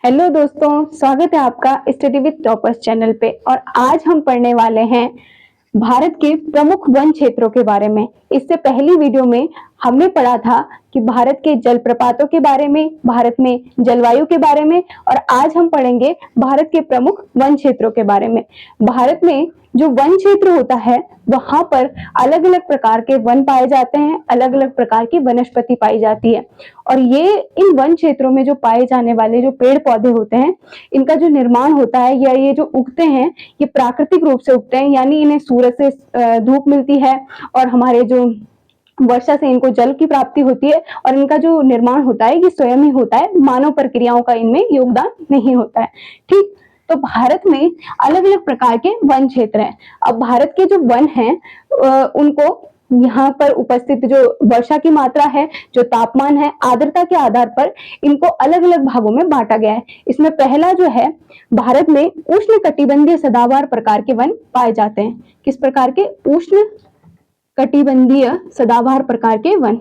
Hello दोस्तों, स्वागत है आपका स्टडी विद टॉपर्स चैनल पे। और आज हम पढ़ने वाले हैं भारत के प्रमुख वन क्षेत्रों के बारे में। इससे पहली वीडियो में हमने पढ़ा था कि भारत के जलप्रपातों के बारे में, भारत में जलवायु के बारे में, और आज हम पढ़ेंगे भारत के प्रमुख वन क्षेत्रों के बारे में। भारत में जो वन क्षेत्र होता है वहां पर अलग अलग प्रकार के वन पाए जाते हैं, अलग अलग प्रकार की वनस्पति पाई जाती है। और ये इन वन क्षेत्रों में जो पाए जाने वाले जो पेड़ पौधे होते हैं, इनका जो निर्माण होता है या ये जो उगते हैं, ये प्राकृतिक रूप से उगते हैं, यानी इन्हें सूरज से धूप मिलती है और हमारे जो वर्षा से इनको जल की प्राप्ति होती है। और इनका जो निर्माण होता है ये स्वयं ही होता है, मानव प्रक्रियाओं का इनमें योगदान नहीं होता है। ठीक, तो भारत में अलग अलग प्रकार के वन क्षेत्र हैं। अब भारत के जो वन हैं उनको यहाँ पर उपस्थित जो वर्षा की मात्रा है, जो तापमान है, आर्द्रता के आधार पर इनको अलग अलग भागों में बांटा गया है। इसमें पहला जो है, भारत में उष्ण कटिबंधीय सदाबहार प्रकार के वन पाए जाते हैं। किस प्रकार के? उष्ण कटिबंधीय सदाबहार प्रकार के वन।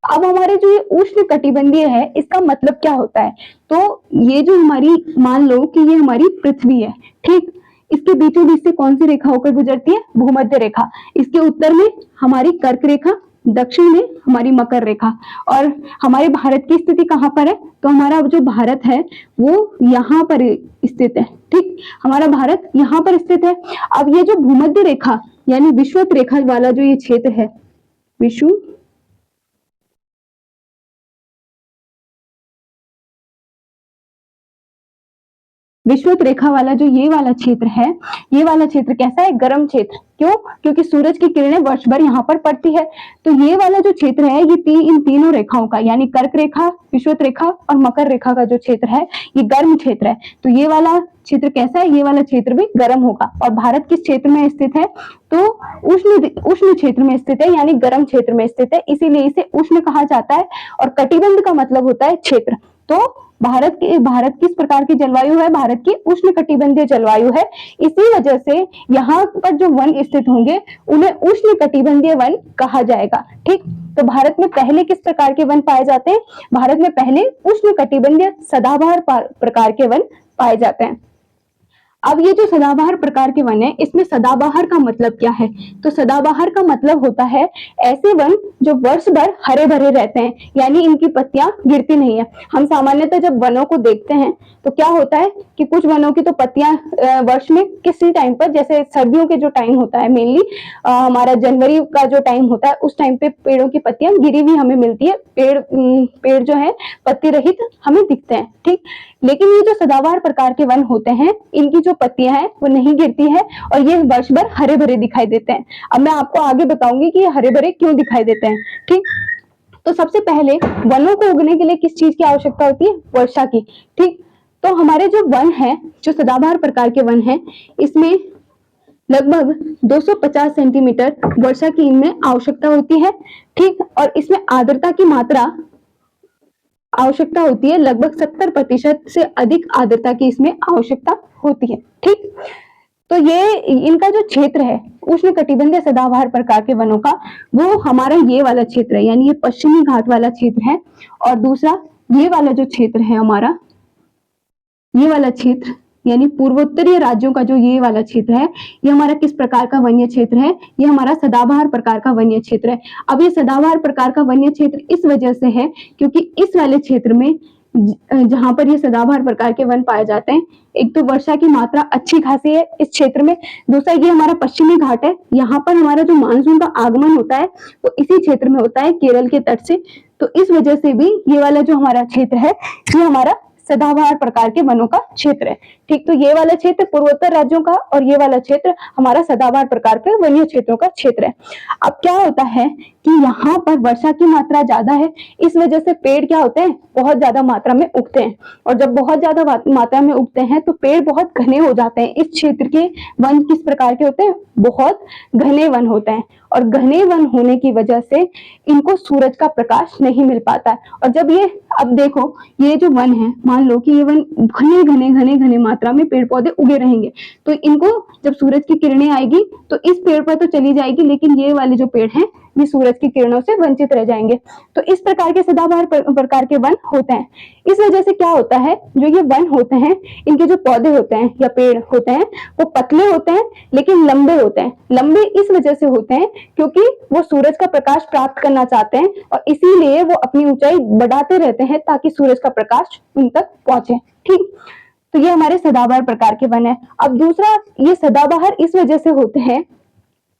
अब हमारे जो ये उष्ण कटिबंधीय है, इसका मतलब क्या होता है? तो ये जो हमारी, मान लो कि ये हमारी पृथ्वी है, ठीक, इसके बीचों बीच से कौन सी रेखा होकर गुजरती है? भूमध्य रेखा। इसके उत्तर में हमारी कर्क रेखा, दक्षिण में हमारी मकर रेखा। और हमारे भारत की स्थिति कहाँ पर है? तो हमारा जो भारत है वो यहाँ पर स्थित है। ठीक, हमारा भारत यहाँ पर स्थित है। अब ये जो भूमध्य रेखा यानी विषुवत रेखा वाला जो ये क्षेत्र है, विषुवत रेखा वाला जो ये वाला क्षेत्र है, ये वाला क्षेत्र कैसा है? गर्म क्षेत्र। क्यों? क्योंकि सूरज की किरणें वर्ष भर यहाँ पर पड़ती है। तो ये वाला जो क्षेत्र है, ये इन तीनों रेखाओं का, यानी कर्क रेखा, विषुवत रेखा और मकर रेखा का जो क्षेत्र है, ये गर्म क्षेत्र है। तो ये वाला क्षेत्र कैसा है? ये वाला क्षेत्र भी गर्म होगा। और भारत किस क्षेत्र में स्थित है? तो उष्ण क्षेत्र में स्थित है, यानी गर्म क्षेत्र में स्थित है, इसीलिए इसे उष्ण कहा जाता है। और कटिबंध का मतलब होता है क्षेत्र। तो भारत किस प्रकार की जलवायु है? भारत की उष्ण कटिबंधीय जलवायु है। इसी वजह से यहाँ पर जो वन स्थित होंगे उन्हें उष्ण कटिबंधीय वन कहा जाएगा। ठीक, तो भारत में पहले किस प्रकार के वन पाए जाते हैं? भारत में पहले उष्ण कटिबंधीय सदाबहार प्रकार के वन पाए जाते हैं। अब ये जो सदाबहार प्रकार के वन है, इसमें सदाबहार का मतलब क्या है? तो सदाबहार का मतलब होता है ऐसे वन जो वर्ष भर हरे भरे रहते हैं, यानी इनकी पत्तियां गिरती नहीं है। हम सामान्यतः जब वनों को देखते हैं तो क्या होता है कि कुछ वनों की तो पत्तियां वर्ष में किसी टाइम पर, जैसे सर्दियों के जो टाइम होता है, मेनली हमारा जनवरी का जो टाइम होता है, उस टाइम पे पेड़ों की पत्तियां गिरी हुई हमें मिलती है। पेड़ जो है पत्ती रहित हमें दिखते हैं। ठीक, लेकिन ये जो सदाबहार प्रकार के वन होते हैं, इनकी जो पत्तियां हैं वो नहीं गिरती है और ये वर्ष भर हरे भरे दिखाई देते हैं। अब मैं आपको आगे बताऊंगी कि ये हरे भरे क्यों दिखाई देते हैं। ठीक, तो सबसे पहले वनों को उगने के लिए किस चीज की आवश्यकता होती है? वर्षा की। ठीक, तो हमारे जो वन है, जो सदाबहार प्रकार के वन है, इसमें लगभग 250 सेंटीमीटर वर्षा की इनमें आवश्यकता होती है। ठीक, और इसमें आर्द्रता की मात्रा आवश्यकता होती है, लगभग 70% से अधिक आर्द्रता की इसमें आवश्यकता होती है। ठीक, तो ये इनका जो क्षेत्र है उष्ण कटिबंधीय सदाबहार प्रकार के वनों का, वो हमारा ये वाला क्षेत्र है, यानी ये पश्चिमी घाट वाला क्षेत्र है। और दूसरा ये वाला जो क्षेत्र है हमारा, ये वाला क्षेत्र यानी पूर्वोत्तरीय राज्यों का जो ये वाला क्षेत्र है, ये हमारा किस प्रकार का वन्य क्षेत्र है? ये हमारा सदाबहार प्रकार का वन्य क्षेत्र है। अब ये सदाबहार प्रकार का वन्य क्षेत्र इस वजह से है क्योंकि इस वाले क्षेत्र में जहां पर ये सदाबहार प्रकार के वन पाए जाते हैं, एक तो वर्षा की मात्रा अच्छी खासी है इस क्षेत्र में, दूसरा ये हमारा पश्चिमी घाट है, यहाँ पर हमारा जो मानसून का आगमन होता है वो इसी क्षेत्र में होता है, केरल के तट से। तो इस वजह से भी ये वाला जो हमारा क्षेत्र है, ये हमारा सदाबहार प्रकार के वनों का क्षेत्र है। ठीक, तो ये वाला क्षेत्र पूर्वोत्तर राज्यों का और ये वाला क्षेत्र हमारा सदाबहार प्रकार के वन्य क्षेत्रों का क्षेत्र है। अब क्या होता है कि यहाँ पर वर्षा की मात्रा ज्यादा है, इस वजह से पेड़ क्या होते हैं? बहुत ज्यादा मात्रा में उगते हैं। और जब बहुत ज्यादा मात्रा में उगते हैं तो पेड़ बहुत घने हो जाते हैं। इस क्षेत्र के वन किस प्रकार के होते हैं? बहुत घने वन होते हैं। और घने वन होने की वजह से इनको सूरज का प्रकाश नहीं मिल पाता है। और जब ये, अब देखो ये जो वन है, मान लो कि ये वन घने घने घने घने मात्रा में पेड़ पौधे उगे रहेंगे, तो इनको जब सूरज की किरणें आएगी तो इस पेड़ पर तो चली जाएगी, लेकिन ये वाले जो पेड़ हैं ये सूरज की किरणों से वंचित रह जाएंगे। तो इस प्रकार के सदाबहार प्रकार के वन होते हैं। इस वजह से क्या होता है, जो ये वन होते हैं, इनके जो पौधे होते हैं या पेड़ होते हैं वो पतले होते हैं लेकिन लंबे होते हैं। लंबे इस वजह से होते हैं क्योंकि वो सूरज का प्रकाश प्राप्त करना चाहते हैं और इसीलिए वो अपनी ऊंचाई बढ़ाते रहते हैं ताकि सूरज का प्रकाश उन तक पहुंचे। ठीक, तो ये हमारे सदाबहार प्रकार के वन है। अब दूसरा, ये सदाबहार इस वजह से होते हैं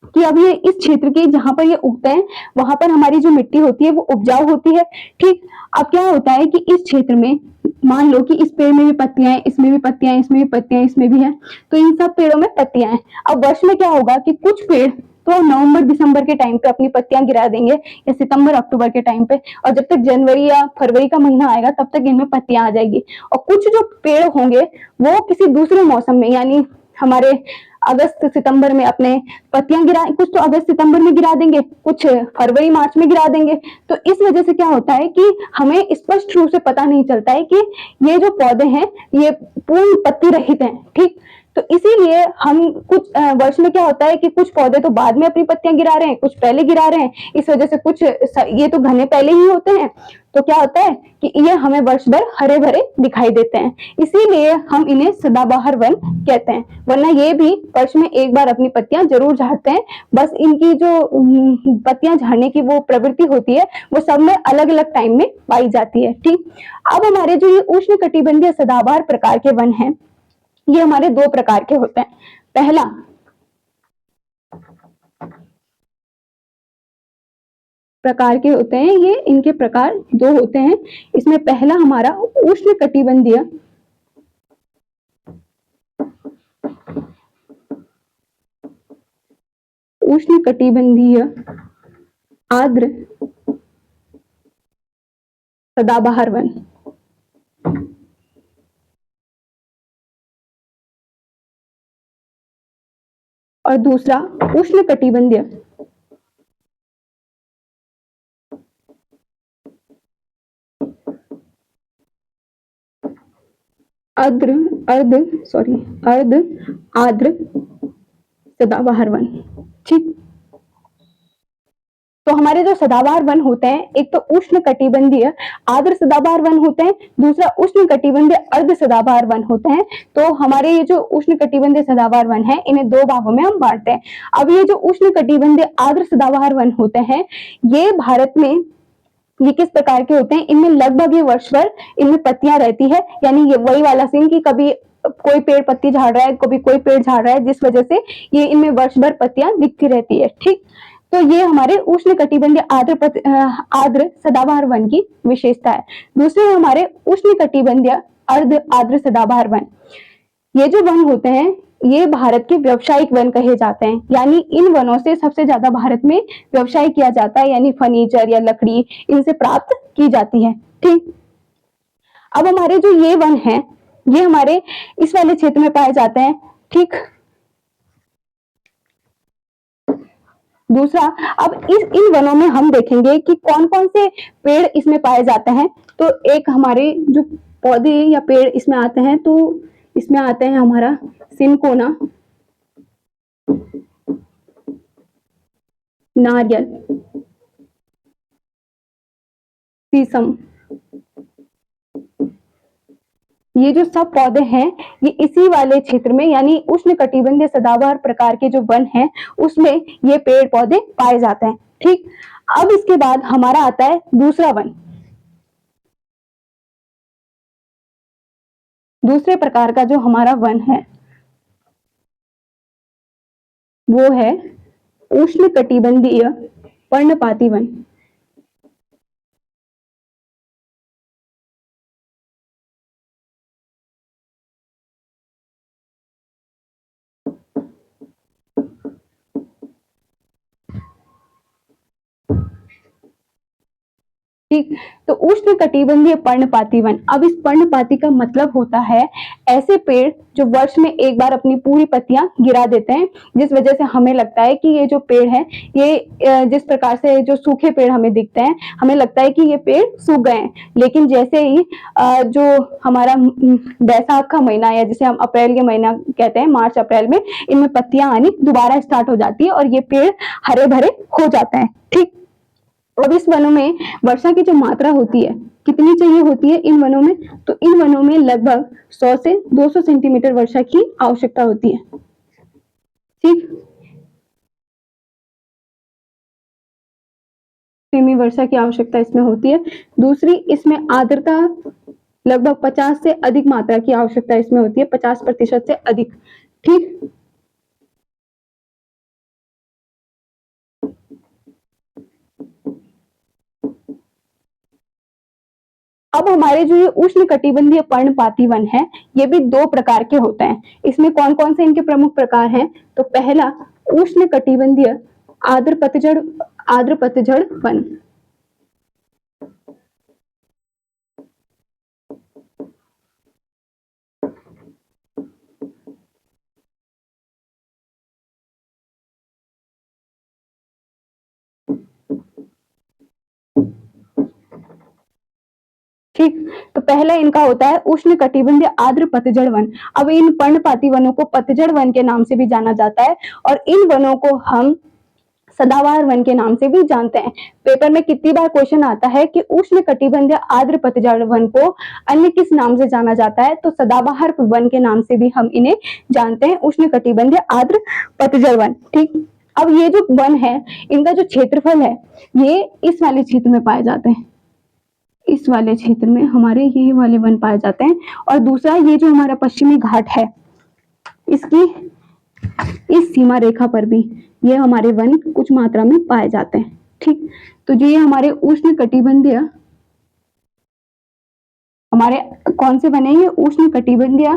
कि अब ये इस क्षेत्र के जहां पर ये उगते हैं वहां पर हमारी जो मिट्टी होती है वो उपजाऊ होती है। ठीक, अब क्या होता है कि इस क्षेत्र में मान लो कि इस पेड़ में भी पत्तियां हैं, इसमें भी पत्तियां हैं, इसमें भी पत्तियां हैं, इसमें भी है, तो इन सब पेड़ों में पत्तियां हैं। अब वर्ष में क्या होगा कि कुछ पेड़ तो नवंबर दिसंबर के टाइम पे अपनी पत्तियां गिरा देंगे या सितंबर अक्टूबर के टाइम पे, और जब तक जनवरी या फरवरी का महीना आएगा तब तक इनमें पत्तियां आ जाएगी। और कुछ जो पेड़ होंगे वो किसी दूसरे मौसम में, यानी हमारे अगस्त सितंबर में अपने पत्तियां गिरा, कुछ तो अगस्त सितंबर में गिरा देंगे, कुछ फरवरी मार्च में गिरा देंगे। तो इस वजह से क्या होता है कि हमें स्पष्ट रूप से पता नहीं चलता है कि ये जो पौधे हैं ये पूर्ण पत्ती रहित हैं। ठीक, तो इसीलिए हम कुछ वर्ष में क्या होता है कि कुछ पौधे तो बाद में अपनी पत्तियां गिरा रहे हैं, कुछ पहले गिरा रहे हैं, इस वजह से कुछ ये तो घने पहले ही होते हैं, तो क्या होता है कि ये हमें वर्ष भर हरे भरे दिखाई देते हैं, इसीलिए हम इन्हें सदाबहार वन कहते हैं। वरना ये भी वर्ष में एक बार अपनी पत्तियां जरूर झाड़ते हैं, बस इनकी जो पत्तियां झाड़ने की वो प्रवृत्ति होती है वो सब में अलग अलग टाइम में पाई जाती है। ठीक, अब हमारे जो ये उष्ण कटिबंधीय सदाबहार प्रकार के वन हैं ये हमारे दो प्रकार के होते हैं। पहला प्रकार के होते हैं, ये इनके प्रकार दो होते हैं। इसमें पहला हमारा उष्ण कटिबंधीय आर्द्र सदाबहार वन, और दूसरा उष्ण कटिबंधीय अर्ध आर्द्र सदाबहार वन। ठीक, तो हमारे जो सदाबहार वन होते हैं एक तो उष्ण कटिबंधीय आर्द्र सदाबहार वन होते हैं, दूसरा उष्ण कटिबंधीय अर्ध सदाबहार वन होते हैं। तो हमारे ये जो उष्ण कटिबंधीय सदाबहार वन है इन्हें दो भागों में हम बांटते हैं। अब ये जो उष्ण कटिबंधीय आर्द्र सदाबहार वन होते हैं ये भारत में ये किस प्रकार के होते हैं, इनमें लगभग ये वर्ष भर इनमें पत्तियां रहती है, यानी ये वही वाला सीन कि कभी कोई पेड़ पत्ती झाड़ रहा है, कभी कोई पेड़ झाड़ रहा है, जिस वजह से ये इनमें वर्ष भर पत्तियां दिखती रहती है। ठीक, तो ये हमारे उष्ण कटिबंधीय आर्द्र सदाबहार वन की विशेषता है। दूसरे हमारे उष्ण कटिबंधीय अर्ध आर्द्र सदाबहार वन, ये जो वन होते हैं ये भारत के व्यावसायिक वन कहे जाते हैं, यानी इन वनों से सबसे ज्यादा भारत में व्यवसाय किया जाता है, यानी फर्नीचर या लकड़ी इनसे प्राप्त की जाती है। ठीक, अब हमारे जो ये वन है ये हमारे इस वाले क्षेत्र में पाए जाते हैं। ठीक, दूसरा, अब इन वनों में हम देखेंगे कि कौन कौन से पेड़ इसमें पाए जाते हैं। तो एक हमारे जो पौधे या पेड़ इसमें आते हैं, तो इसमें आते हैं हमारा सिनकोना, नारियल, शीशम, ये जो सब पौधे हैं ये इसी वाले क्षेत्र में यानी उष्ण कटिबंधीय सदाबहार प्रकार के जो वन हैं उसमें ये पेड़ पौधे पाए जाते हैं। ठीक, अब इसके बाद हमारा आता है दूसरा वन। दूसरे प्रकार का जो हमारा वन है वो है उष्ण कटिबंधीय पर्णपाती वन। ठीक। तो उष्ण कटिबंधीय पर्णपाती वन, अब इस पर्णपाती का मतलब होता है ऐसे पेड़ जो वर्ष में एक बार अपनी पूरी पत्तियां गिरा देते हैं, जिस वजह से हमें लगता है कि ये जो पेड़ है, ये जिस प्रकार से जो सूखे पेड़ हमें दिखते हैं, हमें लगता है कि ये पेड़ सूख गए हैं, लेकिन जैसे ही जो हमारा बैसाख का महीना या जिसे हम अप्रैल के महीना कहते हैं, मार्च अप्रैल में इनमें पत्तियां आनी दोबारा स्टार्ट हो जाती है और ये पेड़ हरे भरे हो जाते हैं। ठीक। अब इस वनों में वर्षा की जो मात्रा होती है कितनी चाहिए होती है इन वनों में, तो इन वनों में लगभग 100 से 200 सेंटीमीटर वर्षा की आवश्यकता होती है। ठीक। सेमी वर्षा की आवश्यकता इसमें होती है। दूसरी, इसमें आर्द्रता लगभग 50 से अधिक मात्रा की आवश्यकता इसमें होती है, 50% से अधिक। ठीक। अब हमारे जो ये उष्ण कटिबंधीय पर्णपाती वन है, ये भी दो प्रकार के होते हैं। इसमें कौन कौन से इनके प्रमुख प्रकार हैं, तो पहला उष्ण कटिबंधीय आर्द्र पतझड़ वन। ठीक। तो पहला इनका होता है उष्ण कटिबंधीय आर्द्र पतझड़ वन। अब इन पर्णपाती वनों को पतझड़ वन के नाम से भी जाना जाता है और इन वनों को हम सदाबहार वन के नाम से भी जानते हैं। पेपर में कितनी बार क्वेश्चन आता है कि उष्ण कटिबंधीय आर्द्र पतझड़ वन को अन्य किस नाम से जाना जाता है, तो सदाबहार वन के नाम से भी हम इन्हें जानते हैं, उष्ण कटिबंधीय आर्द्र पतझड़ वन। ठीक। अब ये जो वन है, इनका जो क्षेत्रफल है, ये इस वाले क्षेत्र में पाए जाते हैं, इस वाले क्षेत्र में हमारे ये वाले वन पाए जाते हैं। और दूसरा, ये जो हमारा पश्चिमी घाट है, इसकी इस सीमा रेखा पर भी ये हमारे वन कुछ मात्रा में पाए जाते हैं। ठीक। तो जो ये हमारे उष्ण कटिबंधीय, हमारे कौन से वन है, ये उष्ण कटिबंधीय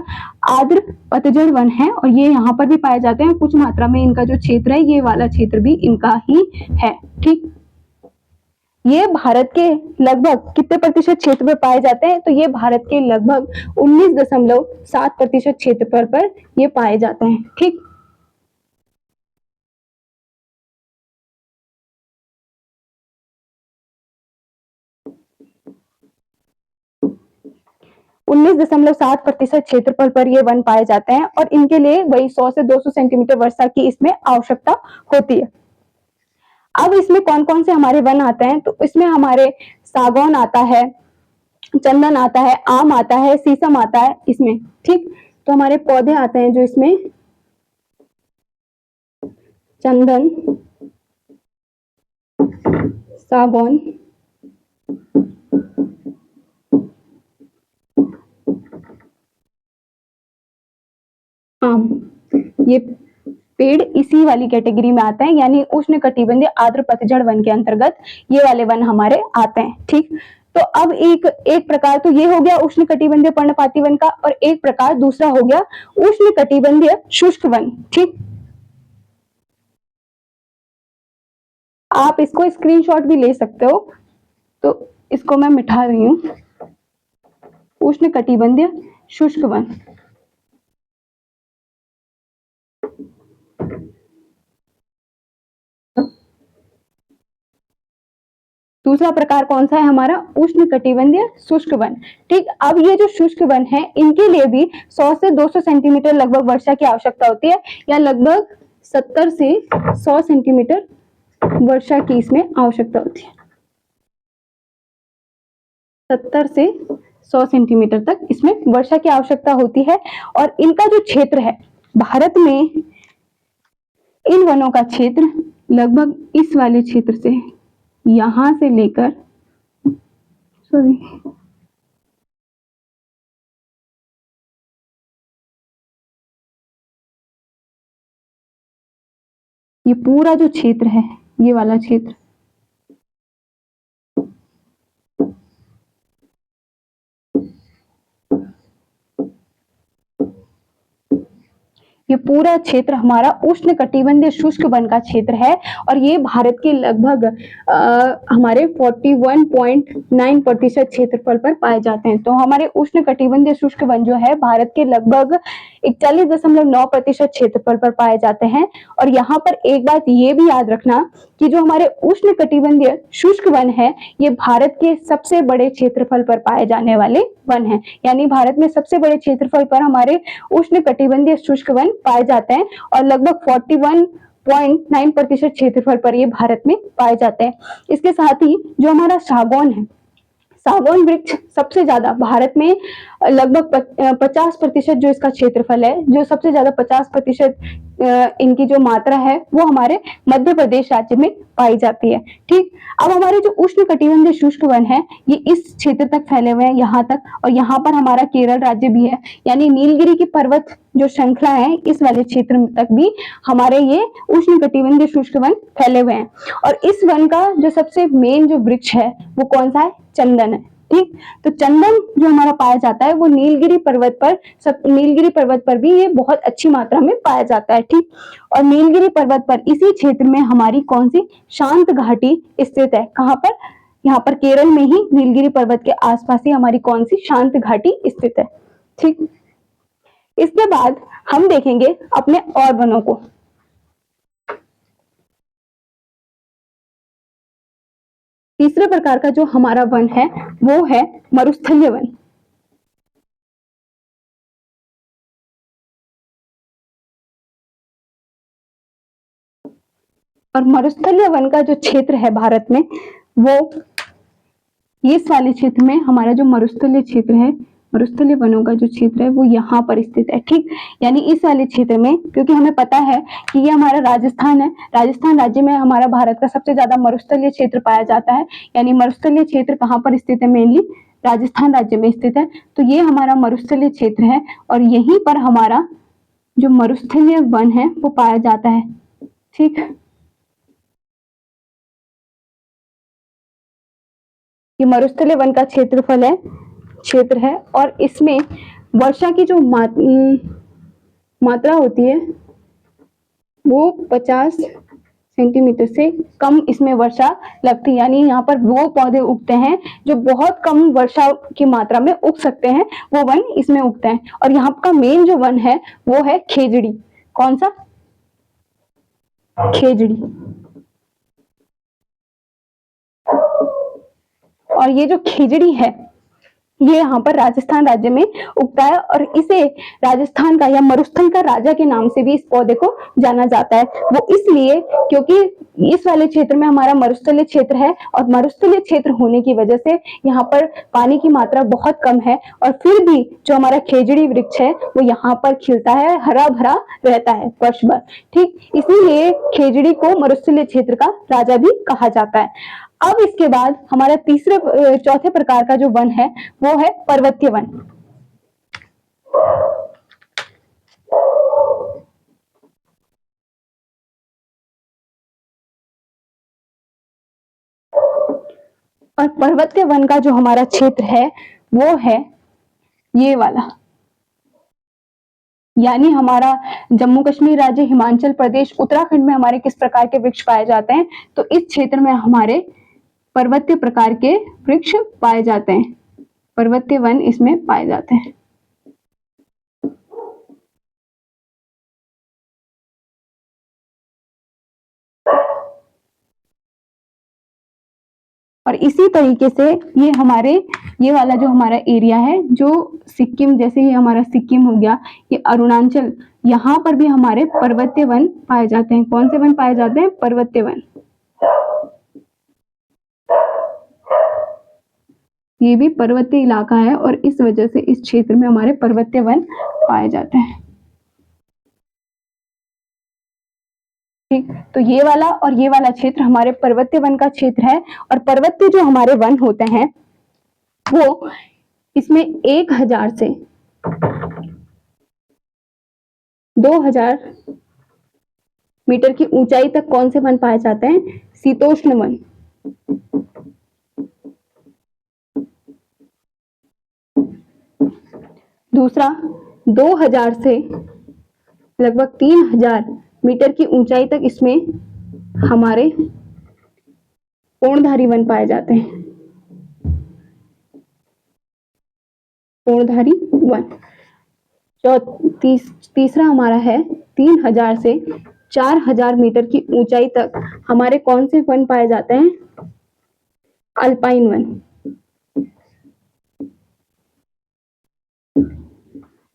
आर्द्र पतझड़ वन है और ये यहाँ पर भी पाए जाते हैं। कुछ मात्रा में इनका जो क्षेत्र है, ये वाला क्षेत्र भी इनका ही है। ठीक। ये भारत के लगभग कितने प्रतिशत क्षेत्र पर पाए जाते हैं, तो ये भारत के लगभग 19.7% क्षेत्रफल पर ये पाए जाते हैं। ठीक। उन्नीस दशमलव सात प्रतिशत क्षेत्रफल पर ये वन पाए जाते हैं और इनके लिए वही 100 से 200 सेंटीमीटर वर्षा की इसमें आवश्यकता होती है। अब इसमें कौन कौन से हमारे वन आते हैं, तो इसमें हमारे सागौन आता है, चंदन आता है, आम आता है, शीशम आता है इसमें। ठीक। तो हमारे पौधे आते हैं जो इसमें चंदन, सागौन, आम, ये पेड़ इसी वाली कैटेगरी में आते हैं, यानी उष्ण कटिबंधीय आर्द्र पतझड़ वन के अंतर्गत ये वाले वन हमारे आते हैं। ठीक। तो अब एक प्रकार तो ये हो गया उष्ण कटिबंधीय पर्णपाती वन का, और एक प्रकार दूसरा हो गया उष्ण कटिबंधीय शुष्क वन। ठीक। आप इसको स्क्रीनशॉट भी ले सकते हो, तो इसको मैं मिटा रही हूँ, उष्ण कटिबंधीय शुष्क वन। दूसरा प्रकार कौन सा है हमारा, उष्ण कटिबंधीय शुष्क वन। ठीक। अब ये जो शुष्क वन है, इनके लिए भी 100 से 200 सेंटीमीटर लगभग वर्षा की आवश्यकता होती है, या लगभग 70 से 100 सेंटीमीटर वर्षा की इसमें आवश्यकता होती है। 70 से 100 सेंटीमीटर तक इसमें वर्षा की आवश्यकता होती है। और इनका जो क्षेत्र है भारत में, इन वनों का क्षेत्र लगभग इस वाले क्षेत्र से, यहां से लेकर, सॉरी, ये पूरा जो क्षेत्र है, ये वाला क्षेत्र, ये पूरा क्षेत्र हमारा उष्ण कटिबंधीय शुष्क वन का क्षेत्र है और ये भारत के लगभग हमारे 41.9% क्षेत्रफल पर पाए जाते हैं। तो हमारे उष्ण कटिबंधीय शुष्क वन जो है भारत के लगभग 41.9% क्षेत्रफल पर पाए जाते हैं। और यहाँ पर एक बात ये भी याद रखना कि जो हमारे उष्ण कटिबंधीय शुष्क वन है ये भारत के सबसे बड़े क्षेत्रफल पर पाए जाने वाले वन है, यानी भारत में सबसे बड़े क्षेत्रफल पर हमारे उष्ण कटिबंधीय शुष्क वन पाए जाते हैं और लगभग 41.9% क्षेत्रफल पर ये भारत में पाए जाते हैं। इसके साथ ही जो हमारा सागौन है, सागौन वृक्ष सबसे ज्यादा भारत में लगभग 50% जो इसका क्षेत्रफल है, जो सबसे ज्यादा 50% इनकी जो मात्रा है वो हमारे मध्य प्रदेश राज्य में पाई जाती है। ठीक, अब हमारे जो उष्ण कटिबंधीय शुष्क वन है ये इस क्षेत्र तक फैले हुए हैं, यहाँ तक, और यहाँ पर हमारा केरल राज्य भी है, यानी नीलगिरी की पर्वत जो श्रृंखला है इस वाले क्षेत्र तक भी हमारे ये उष्ण कटिबंधीय शुष्क वन फैले हुए हैं। और इस वन का जो सबसे मेन जो वृक्ष है वो कौन सा है? चंदन है। ठीक, तो चंदन जो हमारा पाया जाता है वो नीलगिरी पर्वत पर भी ये बहुत अच्छी मात्रा में पाया जाता है। ठीक, और नीलगिरी पर्वत पर इसी क्षेत्र में हमारी कौन सी शांत घाटी स्थित है? कहाँ पर? यहाँ पर केरल में ही नीलगिरी पर्वत के आसपास ही हमारी कौन सी शांत घाटी स्थित है। ठीक, इसके बाद हम देखेंगे अपने और वनों को। तीसरे प्रकार का जो हमारा वन है वो है मरुस्थलीय वन। और मरुस्थलीय वन का जो क्षेत्र है भारत में वो इस वाले क्षेत्र में हमारा जो मरुस्थलीय क्षेत्र है, मरुस्थलीय वनों का जो क्षेत्र है वो यहाँ पर स्थित है। ठीक, यानी इस वाले क्षेत्र में, क्योंकि हमें पता है कि ये हमारा राजस्थान है, राजस्थान राज्य में हमारा भारत का सबसे ज्यादा मरुस्थलीय क्षेत्र पाया जाता है, यानी मरुस्थलीय क्षेत्र कहाँ पर स्थित है? मेनली राजस्थान राज्य में स्थित है। तो ये हमारा मरुस्थलीय क्षेत्र है और यहीं पर हमारा जो मरुस्थलीय वन है वो पाया जाता है। ठीक, ये मरुस्थलीय वन का क्षेत्र है और इसमें वर्षा की जो मात्रा होती है वो 50 सेंटीमीटर से कम इसमें वर्षा लगती है, यानी यहाँ पर वो पौधे उगते हैं जो बहुत कम वर्षा की मात्रा में उग सकते हैं, वो वन इसमें उगते हैं। और यहाँ का मेन जो वन है वो है खेजड़ी। कौन सा? खेजड़ी। और ये जो खेजड़ी है ये यहाँ पर राजस्थान राज्य में उगता है और इसे राजस्थान का या मरुस्थल का राजा के नाम से भी इस पौधे को जाना जाता है। वो इसलिए क्योंकि इस वाले क्षेत्र में हमारा मरुस्थलीय क्षेत्र है और मरुस्थलीय क्षेत्र होने की वजह से यहाँ पर पानी की मात्रा बहुत कम है और फिर भी जो हमारा खेजड़ी वृक्ष है वो यहाँ पर खिलता है, हरा भरा रहता है वर्ष भर। ठीक, इसीलिए खेजड़ी को मरुस्थलीय क्षेत्र का राजा भी कहा जाता है। अब इसके बाद हमारा चौथे प्रकार का जो वन है वो है पर्वतीय वन। और पर्वतीय वन का जो हमारा क्षेत्र है वो है ये वाला, यानी हमारा जम्मू कश्मीर राज्य, हिमाचल प्रदेश, उत्तराखंड में हमारे किस प्रकार के वृक्ष पाए जाते हैं? तो इस क्षेत्र में हमारे पर्वतीय प्रकार के वृक्ष पाए जाते हैं, पर्वतीय वन इसमें पाए जाते हैं। और इसी तरीके से ये वाला जो हमारा एरिया है जो सिक्किम, जैसे ये हमारा सिक्किम हो गया, ये अरुणाचल, यहाँ पर भी हमारे पर्वतीय वन पाए जाते हैं। कौन से वन पाए जाते हैं? पर्वतीय वन। ये भी पर्वतीय इलाका है और इस वजह से इस क्षेत्र में हमारे पर्वतीय वन पाए जाते हैं। ठीक, तो ये वाला और ये वाला क्षेत्र हमारे पर्वतीय वन का क्षेत्र है और पर्वतीय जो हमारे वन होते हैं वो इसमें 1000 से 2000 मीटर की ऊंचाई तक कौन से वन पाए जाते हैं? शीतोष्ण वन। दूसरा 2000 से लगभग 3000 मीटर की ऊंचाई तक इसमें हमारे कोणधारी वन पाए जाते हैं। कोणधारी वन। तीसरा हमारा है 3000 से 4000 मीटर की ऊंचाई तक हमारे कौन से वन पाए जाते हैं? Alpine one.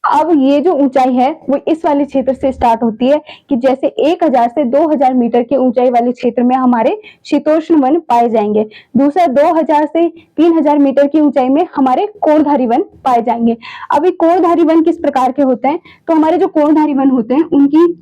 अब ये जो ऊंचाई है वो इस वाले क्षेत्र से स्टार्ट होती है कि जैसे 1000 से 2000 मीटर के ऊंचाई वाले क्षेत्र में हमारे शीतोष्ण वन पाए जाएंगे। दूसरा 2000 से 3000 मीटर की ऊंचाई में हमारे कोणधारी वन पाए जाएंगे। अब ये कोणधारी वन किस प्रकार के होते हैं? तो हमारे जो कोणधारी वन होते हैं उनकी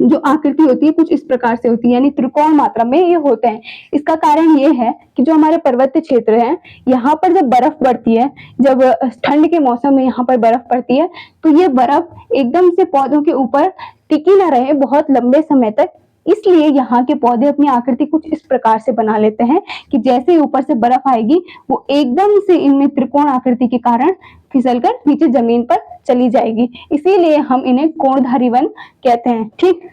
जो आकृति होती है कुछ इस प्रकार से होती है, यानी त्रिकोण मात्रा में ये होते हैं। इसका कारण ये है कि जो हमारे पर्वतीय क्षेत्र है, यहाँ पर जब बर्फ पड़ती है, जब ठंड के मौसम में यहाँ पर बर्फ पड़ती है, तो ये बर्फ एकदम से पौधों के ऊपर टिकी ना रहे बहुत लंबे समय तक, इसलिए यहाँ के पौधे अपनी आकृति कुछ इस प्रकार से बना लेते हैं कि जैसे ऊपर से बर्फ आएगी वो एकदम से इनमें त्रिकोण आकृति के कारण फिसलकर नीचे जमीन पर चली जाएगी, इसीलिए हम इन्हें कोणधारी वन कहते हैं। ठीक।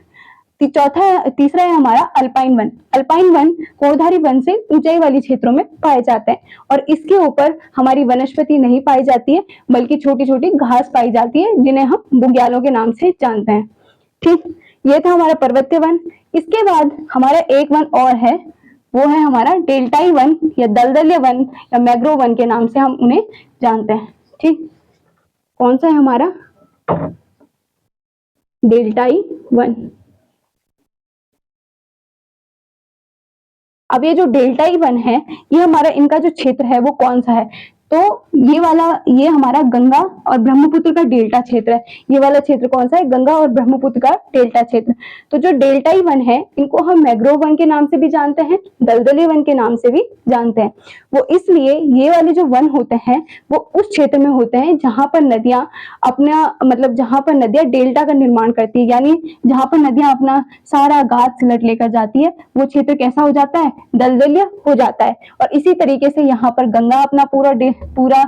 तीसरा है हमारा अल्पाइन वन। अल्पाइन वन कोणधारी वन से ऊंचाई वाली क्षेत्रों में पाए जाते हैं और इसके ऊपर हमारी वनस्पति नहीं पाई जाती है बल्कि छोटी छोटी घास पाई जाती है जिन्हें हम बुग्यालों के नाम से जानते हैं। ठीक। ये था हमारा पर्वतीय वन। इसके बाद हमारा एक वन और है, वो है हमारा डेल्टाई वन या दलदलीय वन या मैंग्रोव वन के नाम से हम उन्हें जानते हैं। ठीक। कौन सा है हमारा? डेल्टाई वन। अब ये जो डेल्टाई वन है ये हमारा इनका जो क्षेत्र है वो कौन सा है? तो ये हमारा गंगा और ब्रह्मपुत्र का डेल्टा क्षेत्र है। ये वाला क्षेत्र कौन सा है? गंगा और ब्रह्मपुत्र का डेल्टा क्षेत्र। तो जो डेल्टाई वन है इनको हम मैंग्रोव वन के नाम से भी जानते हैं, दलदली वन के नाम से भी जानते हैं। वो इसलिए ये वाले जो वन होते हैं वो उस क्षेत्र में होते हैं जहां पर नदियां अपना मतलब जहां पर नदियां डेल्टा का निर्माण करती है, यानी जहां पर नदियां अपना सारा गाद सिलट लेकर जाती है वो क्षेत्र कैसा हो जाता है? दलदलीय हो जाता है। और इसी तरीके से यहाँ पर गंगा अपना पूरा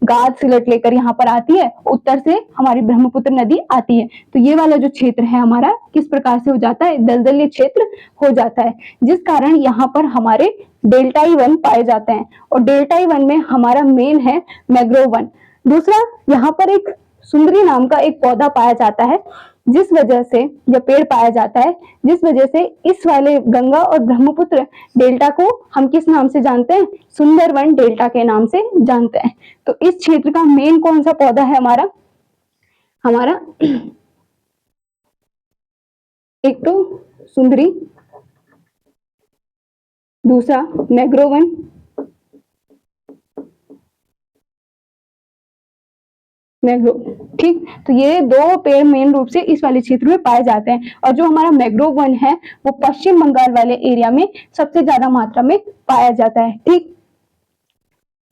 गाद सिलट लेकर यहाँ पर आती है, उत्तर से हमारी ब्रह्मपुत्र नदी आती है। तो ये वाला जो क्षेत्र है हमारा किस प्रकार से हो जाता है? दलदलीय क्षेत्र हो जाता है, जिस कारण यहाँ पर हमारे डेल्टाई वन पाए जाते हैं और डेल्टाई वन में हमारा मेन है मैंग्रोव वन। दूसरा यहाँ पर एक सुंदरी नाम का एक पौधा पाया जाता है जिस वजह से या पेड़ पाया जाता है जिस वजह से इस वाले गंगा और ब्रह्मपुत्र डेल्टा को हम किस नाम से जानते हैं? सुंदरवन डेल्टा के नाम से जानते हैं। तो इस क्षेत्र का मेन कौन सा पौधा है हमारा? एक तो सुंदरी, दूसरा मैंग्रोव वन, मैंग्रोव। ठीक। तो ये दो पेड़ मेन रूप से इस वाले क्षेत्र में पाए जाते हैं और जो हमारा मैंग्रोव वन है वो पश्चिम बंगाल वाले एरिया में सबसे ज्यादा मात्रा में पाया जाता है। ठीक।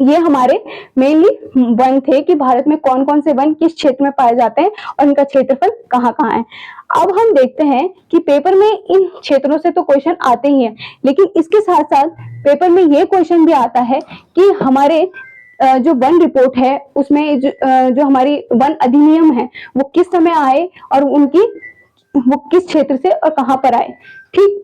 ये हमारे मेनली वन थे कि भारत में कौन कौन से वन किस क्षेत्र में पाए जाते हैं और इनका क्षेत्रफल कहाँ कहाँ है। अब हम देखते हैं कि पेपर में इन क्षेत्रों से तो क्वेश्चन आते ही हैं, लेकिन इसके साथ साथ पेपर में ये क्वेश्चन भी आता है कि हमारे जो वन रिपोर्ट है उसमें जो हमारी वन अधिनियम है वो किस समय आए और वो किस क्षेत्र से और कहाँ पर आए। ठीक।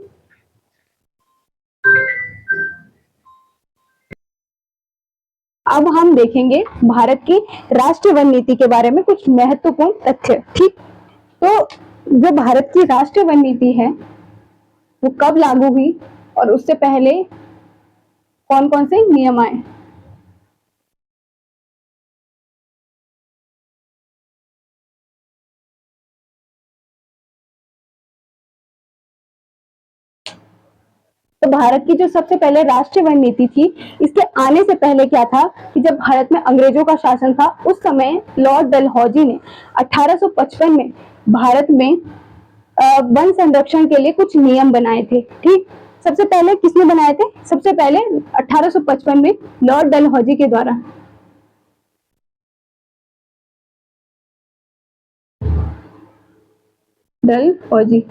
अब हम देखेंगे भारत की राष्ट्रीय वन नीति के बारे में कुछ महत्वपूर्ण तथ्य। ठीक। तो जो भारत की राष्ट्रीय वन नीति है वो कब लागू हुई और उससे पहले कौन कौन से नियम आए? तो भारत की जो सबसे पहले राष्ट्रीय वन नीति थी, इसके आने से पहले क्या था कि जब भारत में अंग्रेजों का शासन था उस समय लॉर्ड डलहौजी ने 1855 में भारत में वन संरक्षण के लिए कुछ नियम बनाए थे। ठीक। सबसे पहले किसने बनाए थे? सबसे पहले 1855 में लॉर्ड डलहौजी के द्वारा। डलहौजी।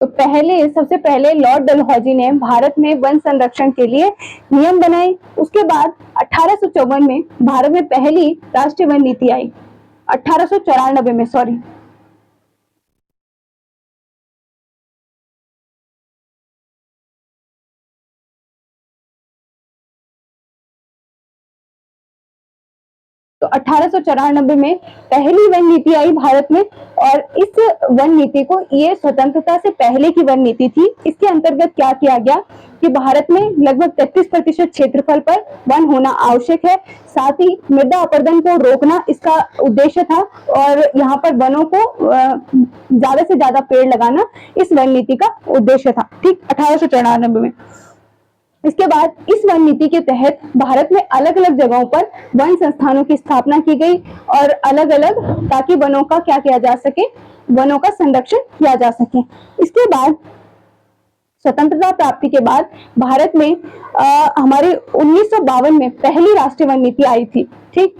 तो पहले सबसे पहले लॉर्ड डलहौजी ने भारत में वन संरक्षण के लिए नियम बनाए। उसके बाद 1854 में भारत में पहली राष्ट्रीय वन नीति आई, 1894 में, सॉरी। तो 1894 में पहली वन नीति आई भारत में, और इस वन नीति को, ये स्वतंत्रता से पहले की वन नीति थी। इसके अंतर्गत क्या किया गया कि भारत में लगभग 33% क्षेत्रफल पर वन होना आवश्यक है। साथ ही मृदा अपरदन को रोकना इसका उद्देश्य था, और यहाँ पर वनों को ज्यादा से ज्यादा पेड़ लगाना इस वन नीति का उद्देश्य था। ठीक, 1894 में। इसके बाद इस वन नीति के तहत भारत में अलग अलग जगहों पर वन संस्थानों की स्थापना की गई, और अलग अलग, ताकि वनों का क्या किया जा सके, वनों का संरक्षण किया जा सके। इसके बाद स्वतंत्रता प्राप्ति के बाद भारत में हमारे 1952 में पहली राष्ट्रीय वन नीति आई थी। ठीक,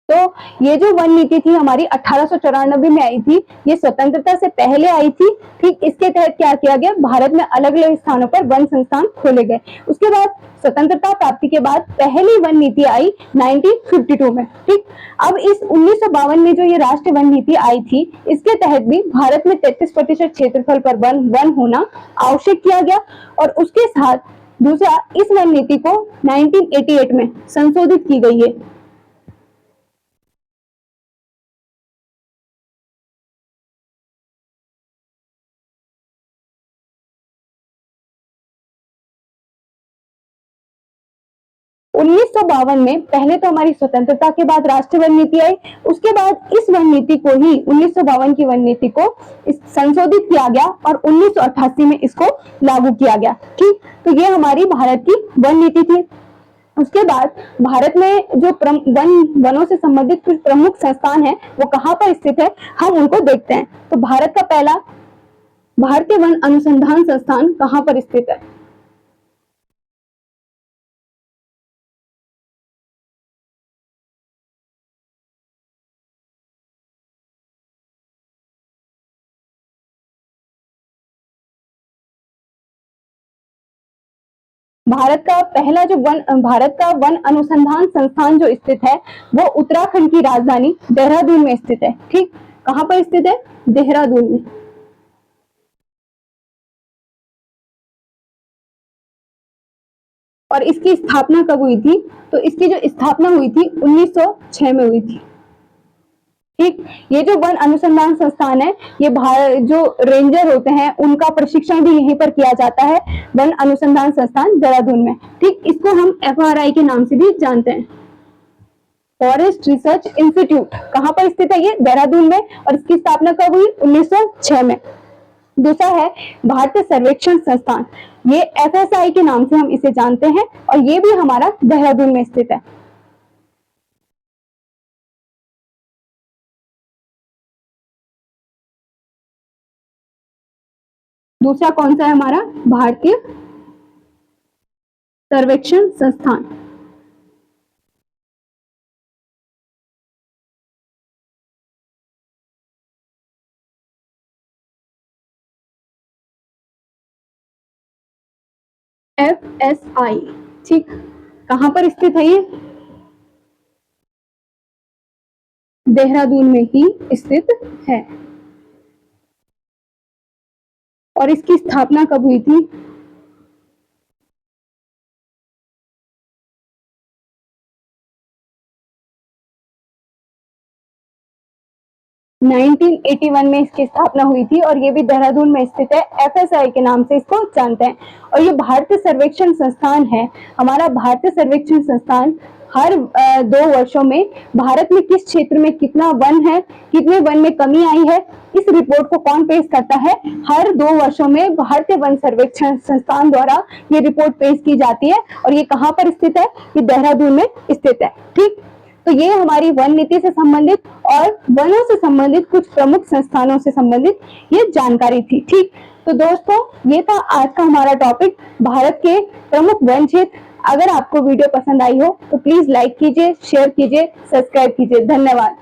तो ये जो वन नीति थी हमारी 1894 में आई थी, ये स्वतंत्रता से पहले आई थी। ठीक, इसके तहत क्या किया गया, भारत में अलग अलग स्थानों पर वन संस्थान खोले गए। उसके बाद स्वतंत्रता प्राप्ति के बाद पहली वन नीति आई 1952 में। ठीक, अब इस 1952 में जो ये राष्ट्रीय वन नीति आई थी, इसके तहत भी भारत में 33% क्षेत्रफल पर वन होना आवश्यक किया गया, और उसके साथ दूसरा, इस वन नीति को 1988 में संशोधित की गई है। उन्नीस सौ बावन में पहले तो हमारी स्वतंत्रता के बाद राष्ट्रीय वन नीति आई, उसके बाद इस वन नीति को ही, 1952 की वन नीति को संशोधित किया गया, और 1988 में इसको लागू किया गया। ठीक, तो ये हमारी भारत की वन नीति थी। उसके बाद भारत में जो वनों से संबंधित कुछ प्रमुख संस्थान है, वो कहाँ पर स्थित है, हम उनको देखते हैं। तो भारत का पहला भारतीय वन अनुसंधान संस्थान कहाँ पर स्थित है? भारत का वन अनुसंधान संस्थान जो स्थित है, वो उत्तराखंड की राजधानी देहरादून में स्थित है। ठीक, कहाँ पर स्थित है? देहरादून में। और इसकी स्थापना कब हुई थी? तो इसकी जो स्थापना हुई थी 1906 में हुई थी। ठीक, ये जो वन अनुसंधान संस्थान है, ये जो रेंजर होते हैं उनका प्रशिक्षण भी यहीं पर किया जाता है, वन अनुसंधान संस्थान देहरादून में। ठीक, इसको हम FRI के नाम से भी जानते हैं, फॉरेस्ट रिसर्च इंस्टीट्यूट। कहाँ पर स्थित है? ये देहरादून में, और इसकी स्थापना कब हुई? 1906 में। दूसरा है भारतीय सर्वेक्षण संस्थान, ये FSI के नाम से हम इसे जानते हैं, और ये भी हमारा देहरादून में स्थित है। दूसरा कौन सा है हमारा? भारतीय सर्वेक्षण संस्थान। FSI। ठीक, कहां पर स्थित है ये? देहरादून में ही स्थित है। और इसकी स्थापना कब हुई थी? 1981 में इसकी स्थापना हुई थी, और ये भी देहरादून में स्थित है। FSI के नाम से इसको जानते हैं। और ये भारतीय सर्वेक्षण संस्थान है, हमारा भारतीय सर्वेक्षण संस्थान हर 2 वर्षों में भारत में किस क्षेत्र में कितना वन है, कितने वन में कमी आई है, इस रिपोर्ट को कौन पेश करता है? हर 2 वर्षों में भारतीय वन सर्वेक्षण संस्थान द्वारा ये रिपोर्ट पेश की जाती है। और ये कहाँ पर स्थित है? ये देहरादून में स्थित है। ठीक, तो ये हमारी वन नीति से संबंधित और वनों से संबंधित कुछ प्रमुख संस्थानों से संबंधित ये जानकारी थी। ठीक, तो दोस्तों ये था आज का हमारा टॉपिक, भारत के प्रमुख वन क्षेत्र। अगर आपको वीडियो पसंद आई हो तो प्लीज लाइक कीजिए, शेयर कीजिए, सब्सक्राइब कीजिए। धन्यवाद।